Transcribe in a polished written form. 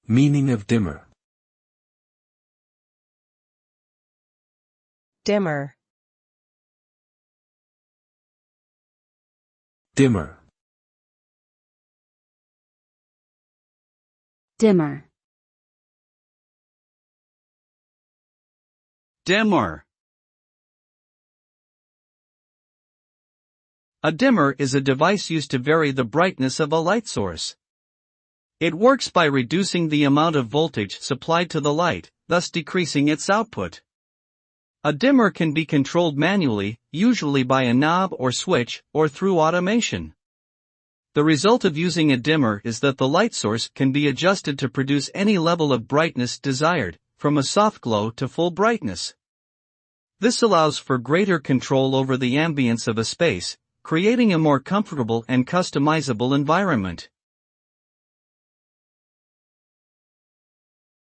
Meaning of dimmer. Dimmer. Dimmer. Dimmer. Dimmer. A dimmer is a device used to vary the brightness of a light source. It works by reducing the amount of voltage supplied to the light, thus decreasing its output. A dimmer can be controlled manually, usually by a knob or switch, or through automation. The result of using a dimmer is that the light source can be adjusted to produce any level of brightness desired, from a soft glow to full brightness. This allows for greater control over the ambience of a space, creating a more comfortable and customizable environment.